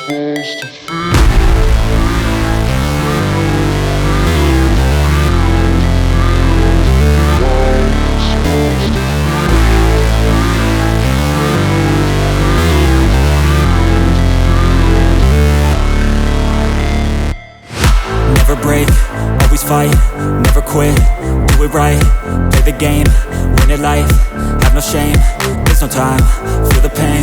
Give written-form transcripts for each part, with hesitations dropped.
Never break, always fight, never quit, do it right, play the game, win it life, have no shame, there's no time, feel the pain,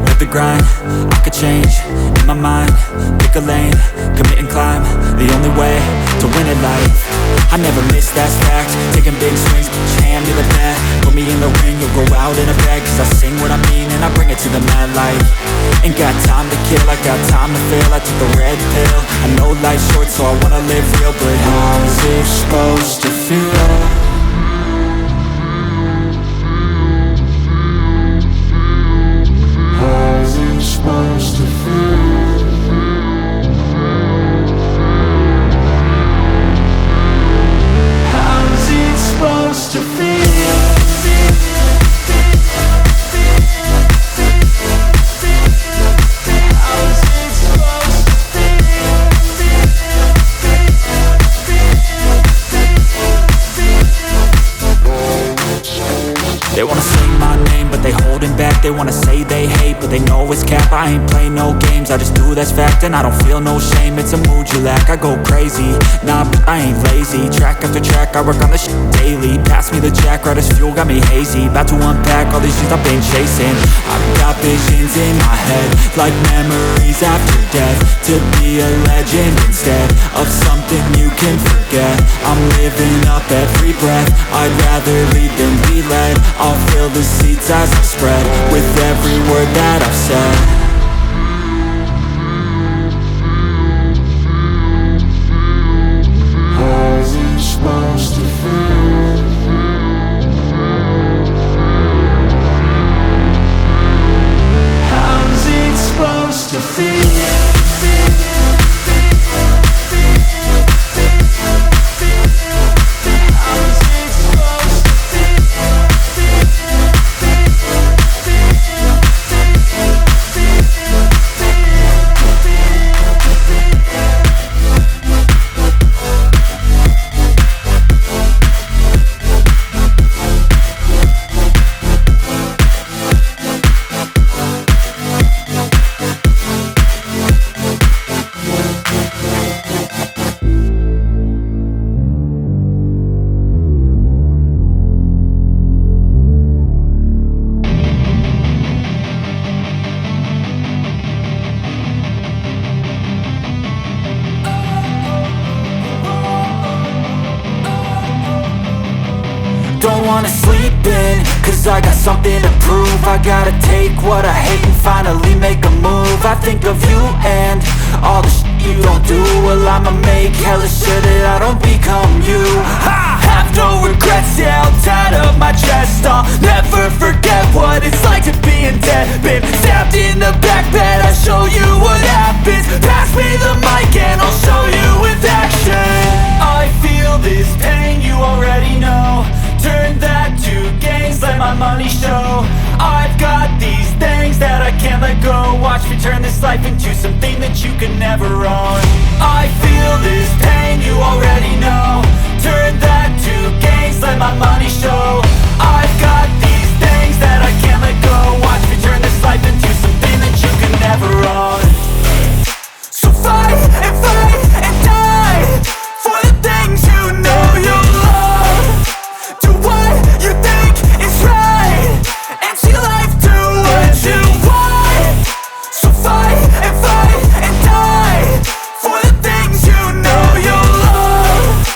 live the grind, I could change, in my mind, pick a lane, commit and climb, the only way to win it life. I never miss, that's fact, taking big swings, put your hand to the bat, put me in the ring, you'll go out in a bag, cause I sing what I mean and I bring it to the mad light. Ain't got time to kill, I got time to feel, I took the red pill, I know life's short so I wanna live real, but how's it supposed to feel? How's it supposed to feel? How's it supposed to feel? They wanna say my name, but they holding back. They wanna say they hate, but they know it's cap. I ain't play no games, I just do that's fact. And I don't feel no shame, it's a mood you lack. I go crazy, nah, but I ain't lazy. Track after track, I work on this shit daily. Pass me the jack, right as fuel, got me hazy. About to unpack all these things I've been chasing. I've got visions in my head, like memories after death. To be a legend instead of something you can forget. I'm living up every breath, I'd rather lead than be led. I'll fill the seats as I spread with every word that I've said. How's it supposed to feel? How's it supposed to feel? Don't wanna sleep in, cause I got something to prove. I gotta take what I hate and finally make a move. I think of you and all the shit you don't do. Well, I'ma make hella sure that I don't become you. I have no regrets, yeah, I'll tie up my chest. I'll never forget what it's like to be in debt. Been stabbed in the back bed, I'll show you what happens. Pass me the mic and I'll show you with action. I feel this pain, you already know. Turn that to gains, let my money show. I've got these things that I can't let go. Watch me turn this life into something that you could never own. I feel this pain, you already know. Turn that to gains, let my money show. I've got these things that I can't let go. Watch me turn this life into something that you could never own. So fight and die for the things you know you love. Do what you think is right, and see life do what you want. So fight and die for the things you know you love.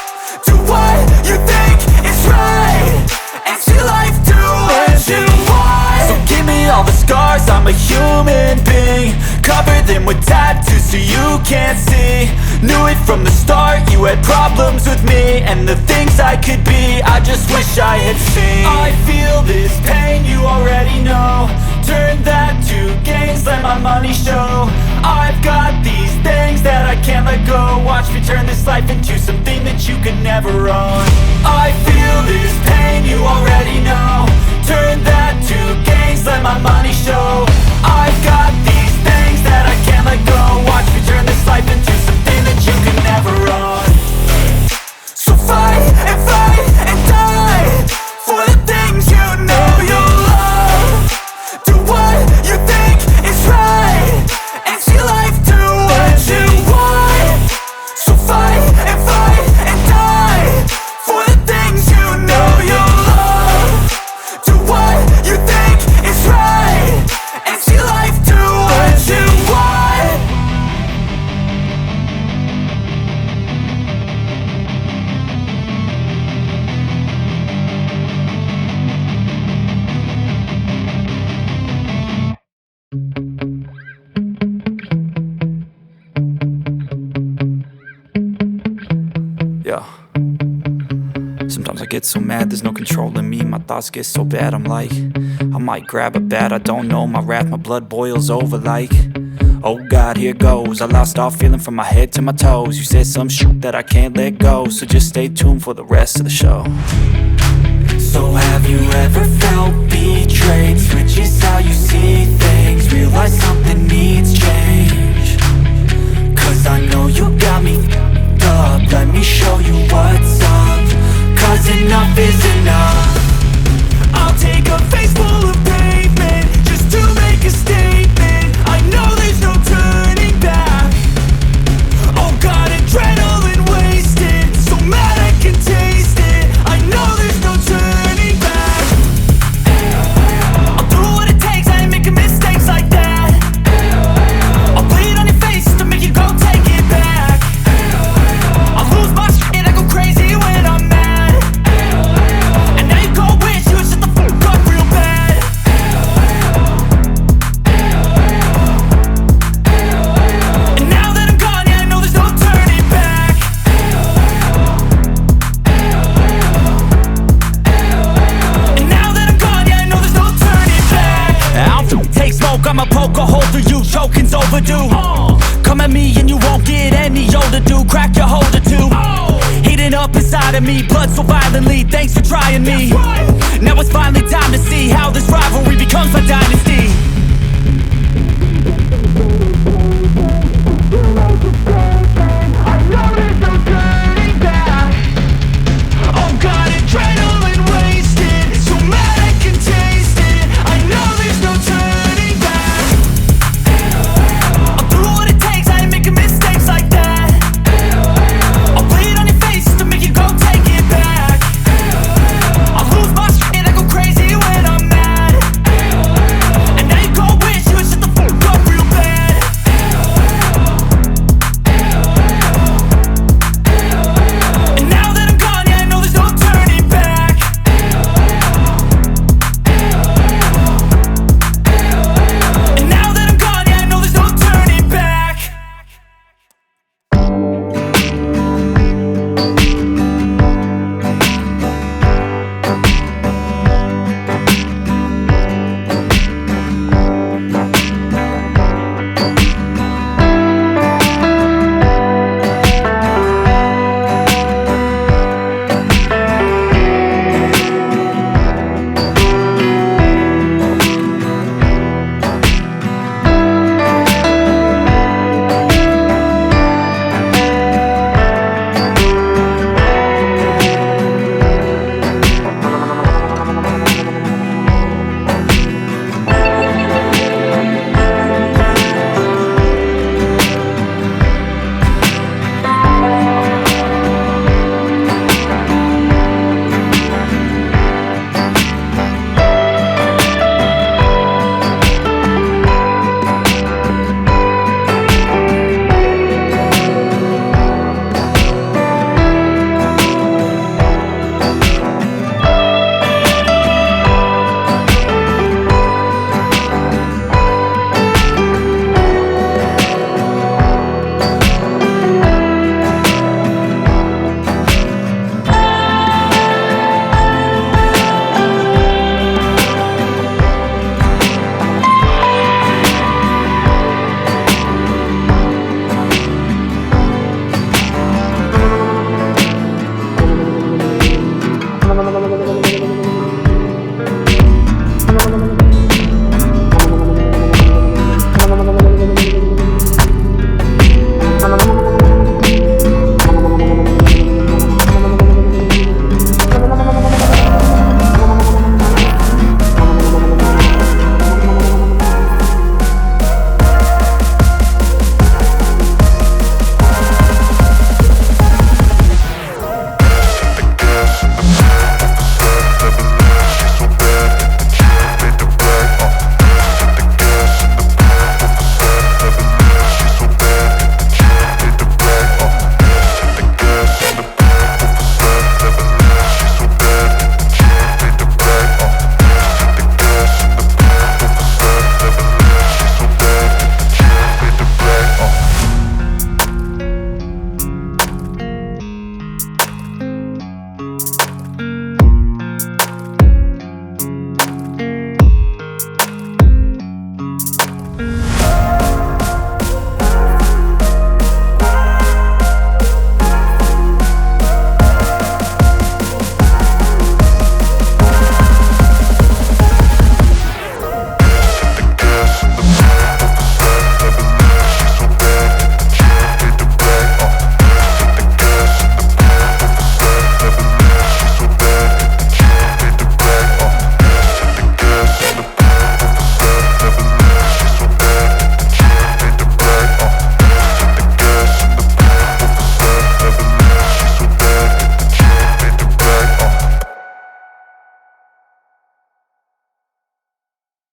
Do what you think is right, and see life do what you want. So give me all the scars, I'm a human being. Cover them with tattoos so you can't see. Knew it from the start, you had problems with me and the things I could be, I just wish I had seen. I feel this pain, you already know. Turn that to gains, let my money show. I've got these things that I can't let go. Watch me turn this life into something that you could never own. I feel this pain, you already know. Turn that to gains, let my money show. I've got these things that I can't let go. get so mad, there's no controlling me. My thoughts get so bad, I'm like, I might grab a bat, I don't know. My wrath, my blood boils over like, oh God, here goes. I lost all feeling from my head to my toes. You said some shit that I can't let go, so just stay tuned for the rest of the show. So have you ever felt betrayed? Switches how you see things, realize something needs change. Cause I know you got me f***ed up, let me show you what's up. Cause enough is enough. I'll take a face full of pavement just to make a statement. I know there's no turning back. Oh God, adrenaline wasted, so mad I can taste it. I know there's no turning back. I'll do what it takes, I ain't making mistakes like that. I'll bleed on your face just to make you go take it back. I'll lose my shit, I go crazy when I'm mad. And now you go wish you would shut the fuck up real bad. And now that I'm gone, yeah, I know there's no turning back. And now that I'm gone, yeah, I know there's no turning back. I'll take smoke, I'ma poke a hole through you, choking's overdue. Come at me and you won't get any older, dude. Crack your holder too. Heating up inside of me, blood so violently. Thanks for trying me. Now it's finally time to see how this rivalry becomes my